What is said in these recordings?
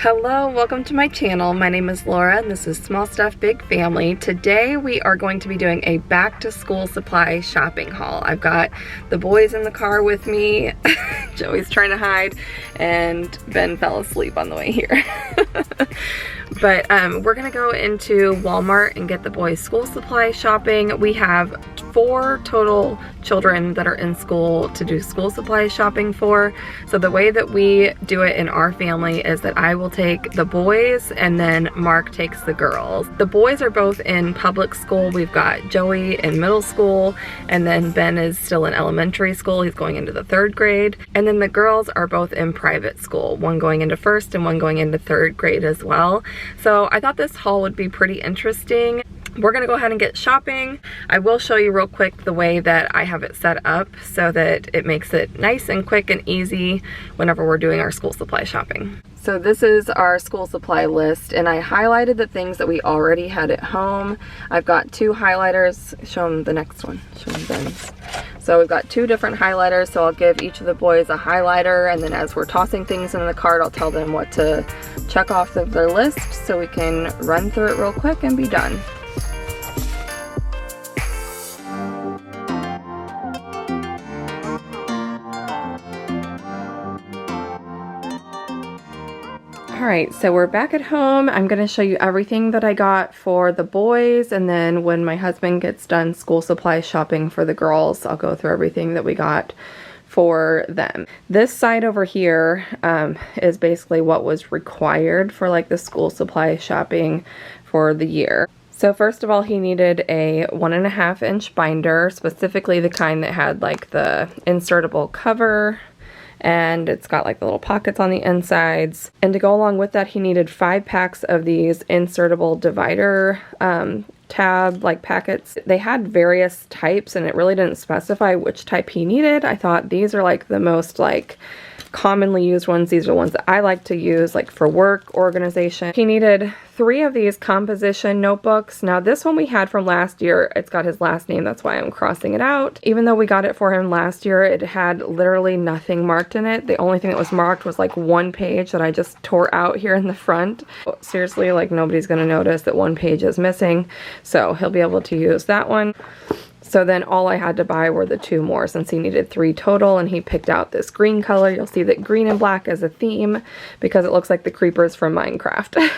Hello, welcome to my channel. My name is Laura and this is Small Stuff Big Family. Today we are going to be doing a back to school supply shopping haul. I've got the boys in the car with me. Joey's trying to hide and Ben fell asleep on the way here. But we're gonna go into Walmart and get the boys' school supply shopping. We have 4 total children that are in school to do school supply shopping for. So the way that we do it in our family is that I will take the boys and then Mark takes the girls. The boys are both in public school. We've got Joey in middle school and then Ben is still in elementary school. He's going into the 3rd grade. And then the girls are both in private school, one going into 1st and one going into 3rd grade as well. So I thought this haul would be pretty interesting. We're gonna go ahead and get shopping. I will show you real quick the way that I have it set up so that it makes it nice and quick and easy whenever we're doing our school supply shopping. So this is our school supply list and I highlighted the things that we already had at home. I've got 2 highlighters. Show them the next one. Show them Ben's. So we've got 2 different highlighters, so I'll give each of the boys a highlighter and then as we're tossing things into the cart, I'll tell them what to check off of their list so we can run through it real quick and be done. Alright, so we're back at home. I'm going to show you everything that I got for the boys, and then when my husband gets done school supply shopping for the girls, I'll go through everything that we got for them. This side over here is basically what was required for like the school supply shopping for the year. So first of all, he needed a 1.5 inch binder, specifically the kind that had like the insertable cover. And it's got like the little pockets on the insides. And to go along with that, he needed 5 packs of these insertable divider tab like packets. They had various types and it really didn't specify which type he needed. I thought these are like the most like commonly used ones. These are the ones that I like to use like for work organization. He needed 3 of these composition notebooks. Now this one we had from last year. It's got his last name, that's why I'm crossing it out. Even though we got it for him last year, it had literally nothing marked in it. The only thing that was marked was like 1 page that I just tore out here in the front. Seriously, like nobody's gonna notice that 1 page is missing. So he'll be able to use that one. So then all I had to buy were the 2 more since he needed 3 total, and he picked out this green color. You'll see that green and black is a theme because it looks like the creepers from Minecraft.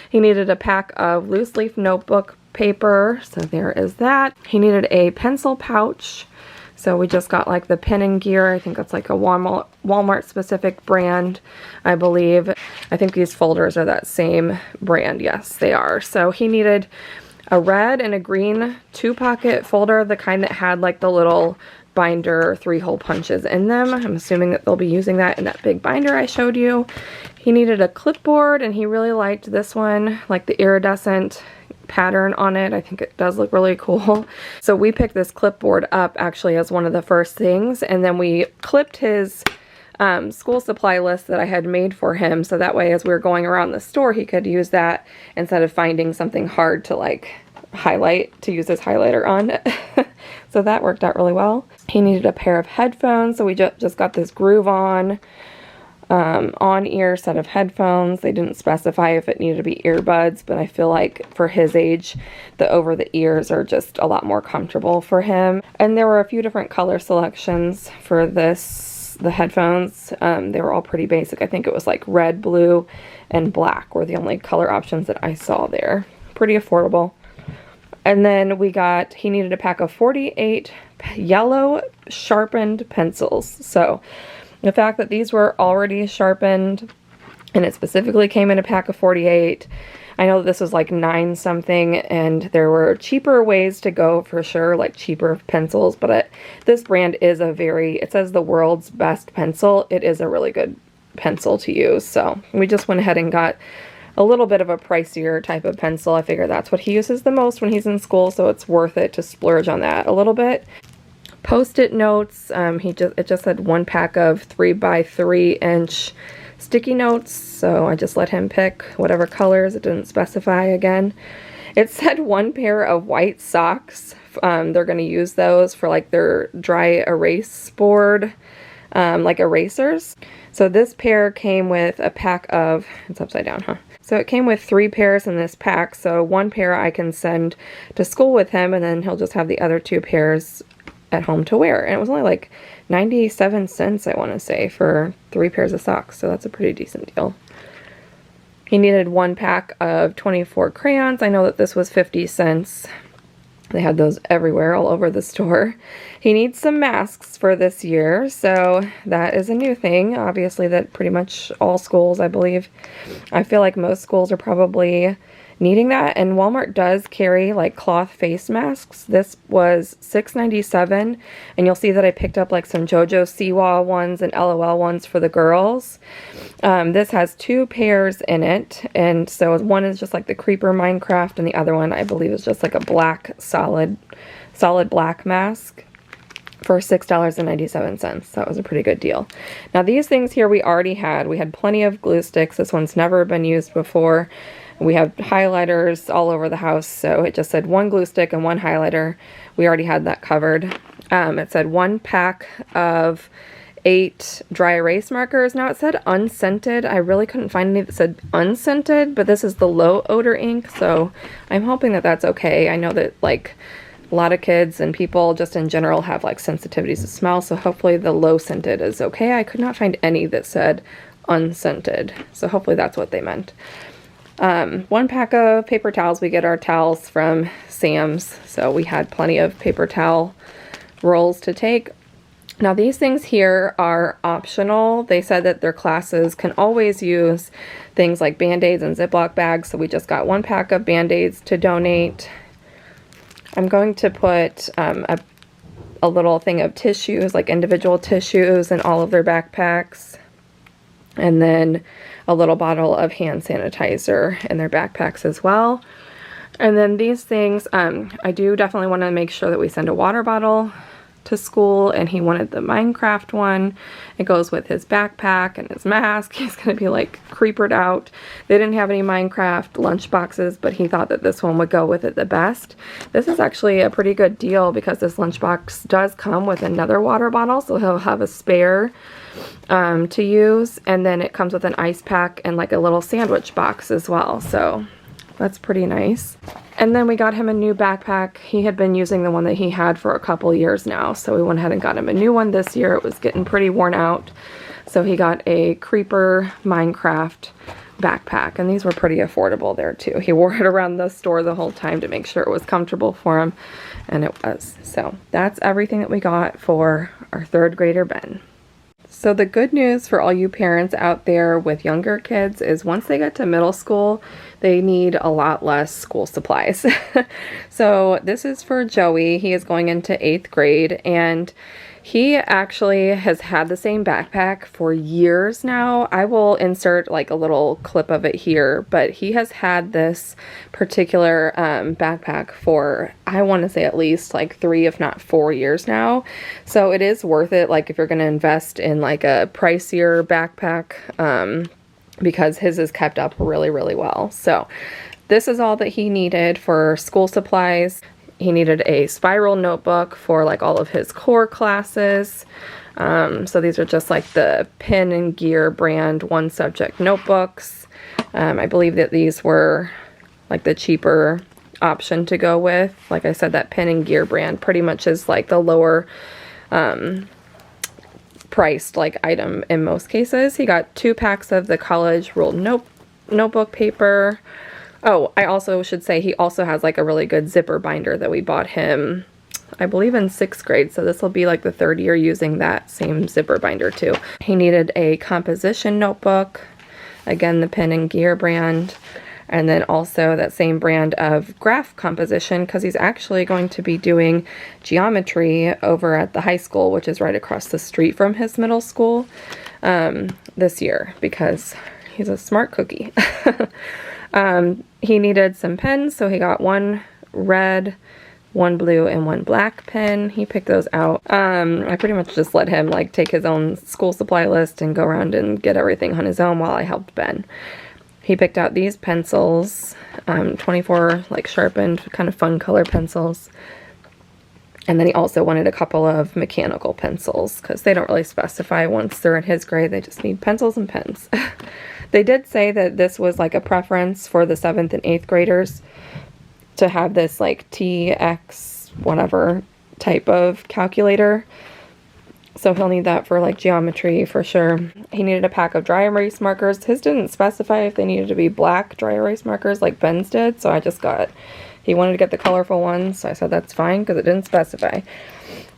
He needed a pack of loose leaf notebook paper, so there is that. He needed a pencil pouch. So we just got like the Pen and Gear. I think that's like a Walmart specific brand, I believe. I think these folders are that same brand. Yes, they are. So he needed a red and a green 2-pocket folder, the kind that had like the little binder 3-hole punches in them. I'm assuming that they'll be using that in that big binder I showed you. He needed a clipboard and he really liked this one, like the iridescent pattern on it. I think it does look really cool. So we picked this clipboard up actually as one of the first things, and then we clipped his school supply list that I had made for him, so that way as we were going around the store he could use that instead of finding something hard to like highlight to use his highlighter on. So that worked out really well. He needed a pair of headphones, so we just got this Groove on-ear set of headphones. They didn't specify if it needed to be earbuds, but I feel like for his age the over the ears are just a lot more comfortable for him. And there were a few different color selections for the headphones. They were all pretty basic. I think it was like red, blue, and black were the only color options that I saw there. Pretty affordable. And then he needed a pack of 48 yellow sharpened pencils. So the fact that these were already sharpened and it specifically came in a pack of 48, I know this was like 9 something and there were cheaper ways to go for sure, like cheaper pencils, but this brand is it says the world's best pencil. It is a really good pencil to use. So we just went ahead and got a little bit of a pricier type of pencil. I figure that's what he uses the most when he's in school, so it's worth it to splurge on that a little bit. Post-it notes, it just had 1 pack of 3x3 inch sticky notes, so I just let him pick whatever colors. It didn't specify again. It said 1 pair of white socks. They're going to use those for like their dry erase board like erasers. So this pair came with a pack of, it's upside down, huh? So it came with 3 pairs in this pack. So 1 pair I can send to school with him, and then he'll just have the other 2 pairs at home to wear. And it was only like 97 cents, I want to say, for 3 pairs of socks. So that's a pretty decent deal. He needed 1 pack of 24 crayons. I know that this was 50 cents. They had those everywhere, all over the store. He needs some masks for this year, so that is a new thing. Obviously, that pretty much all schools, I believe. I feel like most schools are probably needing that, and Walmart does carry like cloth face masks. This was $6.97, and you'll see that I picked up like some JoJo Siwa ones and LOL ones for the girls. This has 2 pairs in it, and so one is just like the Creeper Minecraft, and the other one I believe is just like a black solid black mask for $6.97. That was a pretty good deal. Now these things here we already had. We had plenty of glue sticks. This one's never been used before. We have highlighters all over the house, so it just said 1 glue stick and 1 highlighter. We already had that covered. It said 1 pack of 8 dry erase markers. Now it said unscented. I really couldn't find any that said unscented, but this is the low odor ink, so I'm hoping that that's okay. I know that like a lot of kids and people just in general have like sensitivities to smell, so hopefully the low scented is okay. I could not find any that said unscented, so hopefully that's what they meant. 1 pack of paper towels. We get our towels from Sam's, so we had plenty of paper towel rolls to take. Now these things here are optional. They said that their classes can always use things like Band-Aids and Ziploc bags, so we just got 1 pack of Band-Aids to donate. I'm going to put a little thing of tissues, like individual tissues, in all of their backpacks. And then a little bottle of hand sanitizer in their backpacks as well. And then these things, I do definitely want to make sure that we send a water bottle to school, and he wanted the Minecraft one. It goes with his backpack and his mask. He's going to be like creepered out. They didn't have any Minecraft lunch boxes, but he thought that this one would go with it the best. This is actually a pretty good deal because this lunchbox does come with another water bottle, so he'll have a spare to use, and then it comes with an ice pack and like a little sandwich box as well, so that's pretty nice. And then we got him a new backpack. He had been using the one that he had for a couple years now, so we went ahead and got him a new one this year. It was getting pretty worn out, so he got a Creeper Minecraft backpack, and these were pretty affordable there too. He wore it around the store the whole time to make sure it was comfortable for him, and it was. So that's everything that we got for our 3rd grader Ben. So the good news for all you parents out there with younger kids is once they get to middle school, they need a lot less school supplies. So this is for Joey. He is going into 8th grade, and he actually has had the same backpack for years now. I will insert like a little clip of it here, but he has had this particular backpack for, I want to say at least like 3, if not 4 years now. So it is worth it, like if you're going to invest in like a pricier backpack, because his is kept up really, really well. So this is all that he needed for school supplies. He needed a spiral notebook for like all of his core classes. So these are just like the Pen and Gear brand 1 subject notebooks. I believe that these were like the cheaper option to go with. Like I said, that Pen and Gear brand pretty much is like the lower priced like item in most cases. He got 2 packs of the college ruled notebook paper. Oh, I also should say he also has like a really good zipper binder that we bought him, I believe in 6th grade. So this will be like the 3rd year using that same zipper binder too. He needed a composition notebook, again the Pen and Gear brand, and then also that same brand of graph composition, because he's actually going to be doing geometry over at the high school, which is right across the street from his middle school, this year, because he's a smart cookie. He needed some pens, so he got 1 red, 1 blue, and 1 black pen. He picked those out. I pretty much just let him like take his own school supply list and go around and get everything on his own while I helped Ben. He picked out these pencils, 24 like sharpened kind of fun color pencils. And then he also wanted a couple of mechanical pencils because they don't really specify once they're in his grade. They just need pencils and pens. They did say that this was like a preference for the 7th and 8th graders to have this like TX whatever type of calculator. So he'll need that for like geometry for sure. He needed a pack of dry erase markers. His didn't specify if they needed to be black dry erase markers like Ben's did. So I just got, he wanted to get the colorful ones. So I said that's fine because it didn't specify.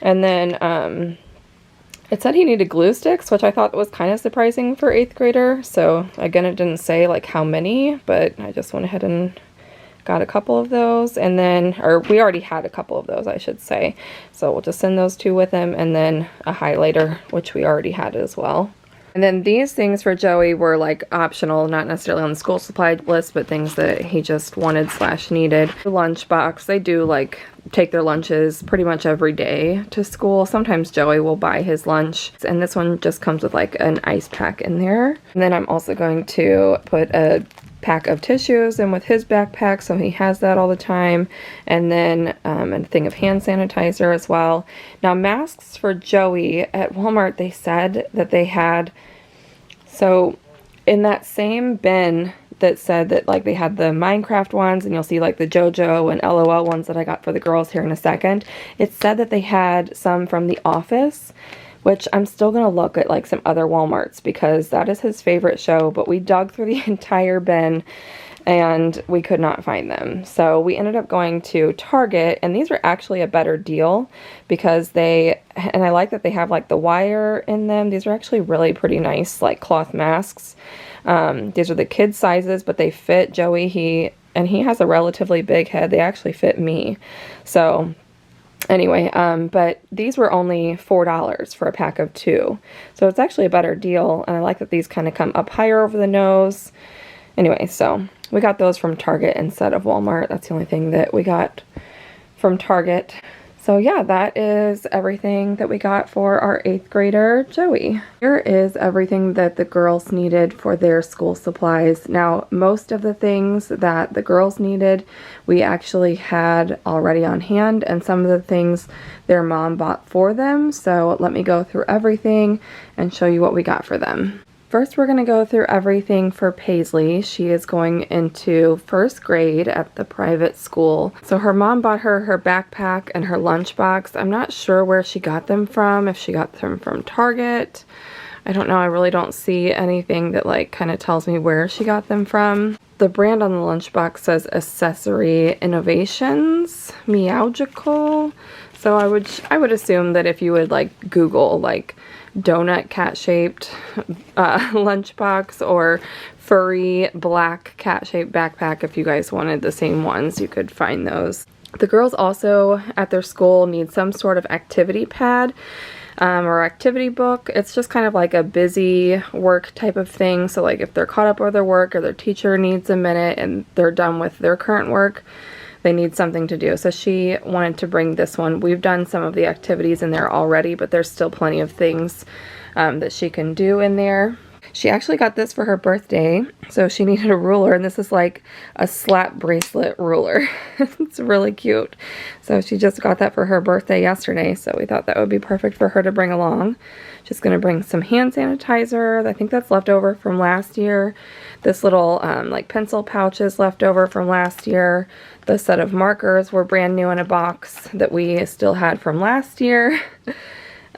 And then it said he needed glue sticks, which I thought was kind of surprising for 8th grader. So again, it didn't say like how many, but I just went ahead and got a couple of those. And then, or we already had a couple of those, I should say. So we'll just send those 2 with him, and then a highlighter, which we already had as well. And then these things for Joey were like optional, not necessarily on the school supply list, but things that he just wanted / needed. The lunchbox, they do like take their lunches pretty much every day to school. Sometimes Joey will buy his lunch, and this one just comes with like an ice pack in there. And then I'm also going to put a pack of tissues in with his backpack, so he has that all the time. And then a thing of hand sanitizer as well. Now masks for Joey at Walmart, they said that they had, so in that same bin that said that like they had the Minecraft ones, and you'll see like the JoJo and LOL ones that I got for the girls here in a second, it said that they had some from The Office, which I'm still going to look at like some other Walmarts because that is his favorite show, but we dug through the entire bin and we could not find them. So we ended up going to Target, and these are actually a better deal because they, and I like that they have like the wire in them. These are actually really pretty nice like cloth masks. These are the kid sizes, but they fit Joey. He has a relatively big head. They actually fit me. So anyway, but these were only $4 for a pack of 2. So it's actually a better deal, and I like that these kind of come up higher over the nose. Anyway, so we got those from Target instead of Walmart. That's the only thing that we got from Target. So yeah, that is everything that we got for our 8th grader, Joey. Here is everything that the girls needed for their school supplies. Now, most of the things that the girls needed, we actually had already on hand, and some of the things their mom bought for them. So let me go through everything and show you what we got for them. First, we're going to go through everything for Paisley. She is going into 1st grade at the private school. So her mom bought her backpack and her lunchbox. I'm not sure where she got them from, if she got them from Target. I don't know. I really don't see anything that like kind of tells me where she got them from. The brand on the lunchbox says Accessory Innovations, Meowgical. So I would assume that if you would like Google like donut cat-shaped lunchbox or furry black cat-shaped backpack, if you guys wanted the same ones, you could find those. The girls also at their school need some sort of activity pad or activity book. It's just kind of like a busy work type of thing. So like if they're caught up with their work or their teacher needs a minute and they're done with their current work, they need something to do. So she wanted to bring this one. We've done some of the activities in there already, but there's still plenty of things that she can do in there. She actually got this for her birthday, so she needed a ruler, and this is like a slap bracelet ruler. It's really cute. So she just got that for her birthday yesterday, so we thought that would be perfect for her to bring along. Just going to bring some hand sanitizer. I think that's left over from last year. This little like pencil pouch is left over from last year. The set of markers were brand new in a box that we still had from last year.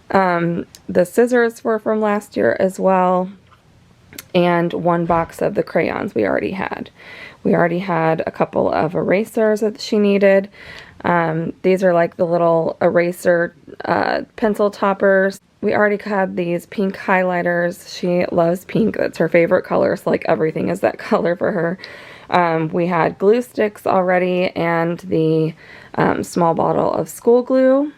The scissors were from last year as well. And 1 box of the crayons we already had. We already had a couple of erasers that she needed. These are like the little eraser pencil toppers. We already had these pink highlighters. She loves pink. That's her favorite color. So like everything is that color for her. We had glue sticks already and the small bottle of school glue.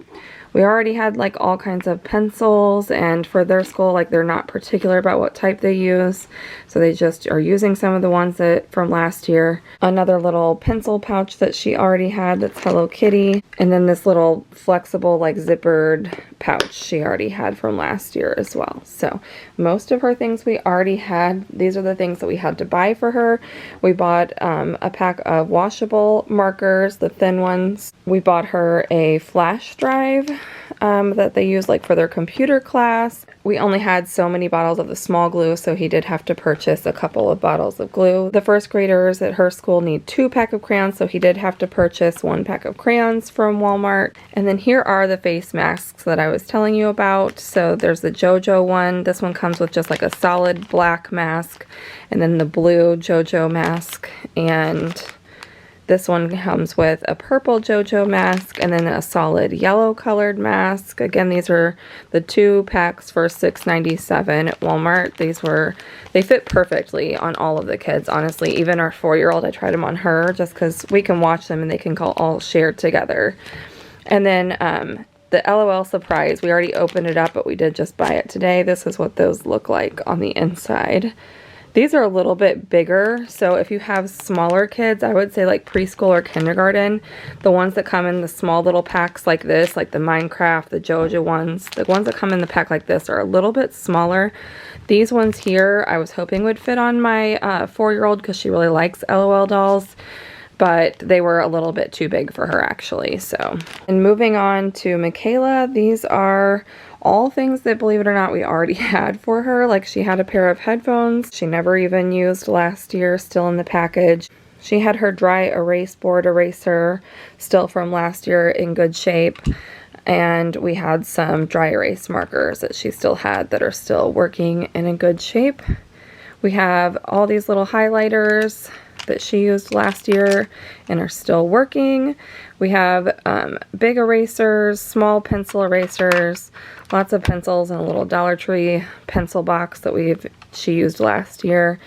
We already had like all kinds of pencils, and for their school, like they're not particular about what type they use, so they just are using some of the ones that from last year. Another little pencil pouch that she already had that's Hello Kitty, and then this little flexible like zippered pouch she already had from last year as well. So most of her things we already had. These are the things that we had to buy for her. We bought a pack of washable markers, the thin ones. We bought her a flash drive that they use like for their computer class. We only had so many bottles of the small glue, so he did have to purchase a couple of bottles of glue. The first graders at her school need 2 packs of crayons, so he did have to purchase 1 pack of crayons from Walmart. And then here are the face masks that I was telling you about. So there's the JoJo one. This one comes with just like a solid black mask, and then the blue JoJo mask, and this one comes with a purple JoJo mask and then a solid yellow colored mask. Again, these are the 2 packs for $6.97 at Walmart. They fit perfectly on all of the kids, honestly. Even our 4-year-old, I tried them on her just because we can watch them and they can all share together. And then the LOL Surprise, we already opened it up, but we did just buy it today. This is what those look like on the inside. These are a little bit bigger, so if you have smaller kids, I would say like preschool or kindergarten, the ones that come in the small little packs like this, like the Minecraft, the JoJo ones, the ones that come in the pack like this are a little bit smaller. These ones here, I was hoping would fit on my 4-year-old because she really likes LOL dolls, but they were a little bit too big for her actually. So, and moving on to Michaela, these are all things that, believe it or not, we already had for her. Like she had a pair of headphones she never even used last year, still in the package. She had her dry erase board eraser still from last year in good shape. And we had some dry erase markers that she still had that are still working and in good shape. We have all these little highlighters that she used last year and are still working. We have big erasers, small pencil erasers, lots of pencils, and a little Dollar Tree pencil box that she used last year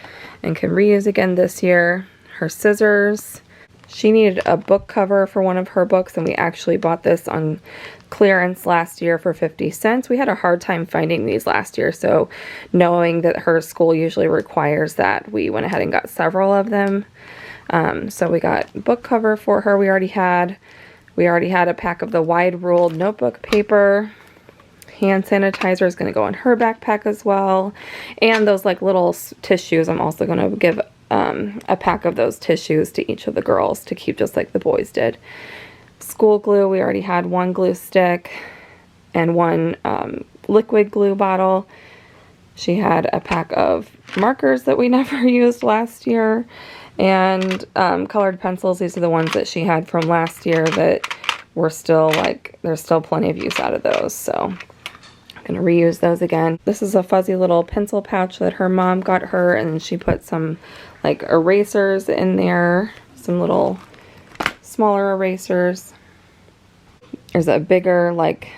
and can reuse again this year. Her scissors. She needed a book cover for one of her books, and we actually bought this on clearance last year for 50 cents. We had a hard time finding these last year, so knowing that her school usually requires that, we went ahead and got several of them. So we got book cover for her. We already had a pack of the wide ruled notebook paper. Hand sanitizer is going to go in her backpack as well. And those like little tissues, I'm also going to give a pack of those tissues to each of the girls to keep just like the boys did. School glue, we already had 1 glue stick and 1 liquid glue bottle. She had a pack of markers that we never used last year, and colored pencils. These are the ones that she had from last year that were still like, there's still plenty of use out of those, so I'm going to reuse those again. This is a fuzzy little pencil pouch that her mom got her, and she put some like erasers in there, some little smaller erasers. There's a bigger like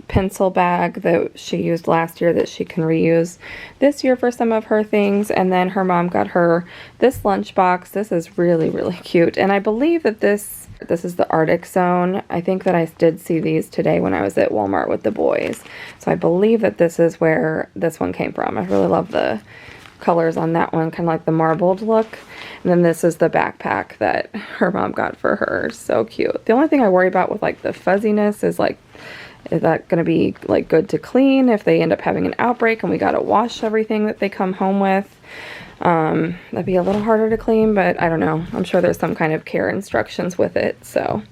pencil bag that she used last year that she can reuse this year for some of her things. And then her mom got her this lunchbox. This is really, really cute. And I believe that this is the Arctic Zone. I think that I did see these today when I was at Walmart with the boys. So I believe that this is where this one came from. I really love the colors on that one, kind of like the marbled look. And then this is the backpack that her mom got for her. So cute. The only thing I worry about with like the fuzziness is like, is that going to be like good to clean if they end up having an outbreak and we got to wash everything that they come home with? That'd be a little harder to clean, but I don't know. I'm sure there's some kind of care instructions with it, so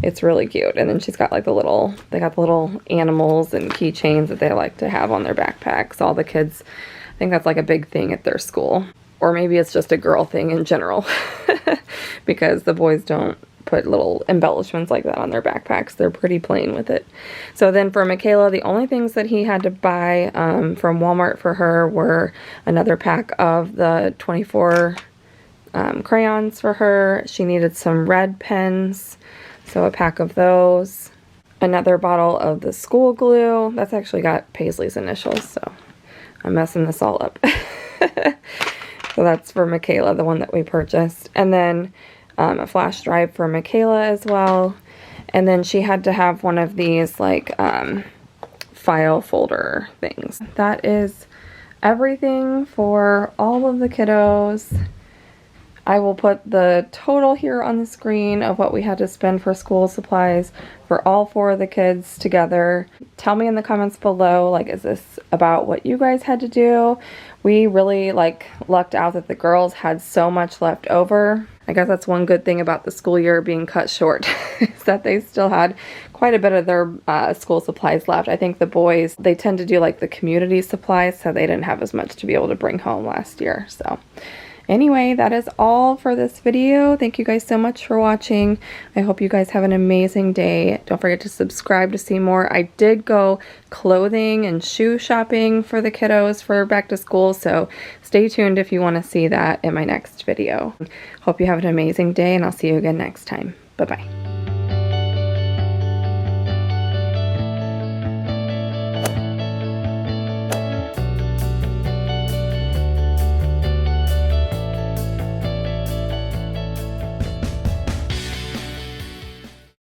it's really cute. And then she's got like they got the little animals and keychains that they like to have on their backpacks. All the kids, I think that's like a big thing at their school. Or maybe it's just a girl thing in general because the boys don't put little embellishments like that on their backpacks. They're pretty plain with it. So then for Michaela, the only things that he had to buy from Walmart for her were another pack of the 24 crayons for her. She needed some red pens, so a pack of those. Another bottle of the school glue. That's actually got Paisley's initials, so I'm messing this all up. So that's for Michaela, the one that we purchased. And then a flash drive for Michaela as well. And then she had to have one of these like file folder things. That is everything for all of the kiddos. I will put the total here on the screen of what we had to spend for school supplies for all 4 of the kids together. Tell me in the comments below, like, is this about what you guys had to do? We really like lucked out that the girls had so much left over. I guess that's one good thing about the school year being cut short is that they still had quite a bit of their school supplies left. I think the boys, they tend to do like the community supplies, so they didn't have as much to be able to bring home last year. So anyway, that is all for this video. Thank you guys so much for watching. I hope you guys have an amazing day. Don't forget to subscribe to see more. I did go clothing and shoe shopping for the kiddos for back to school, so stay tuned if you want to see that in my next video. Hope you have an amazing day, and I'll see you again next time. Bye-bye.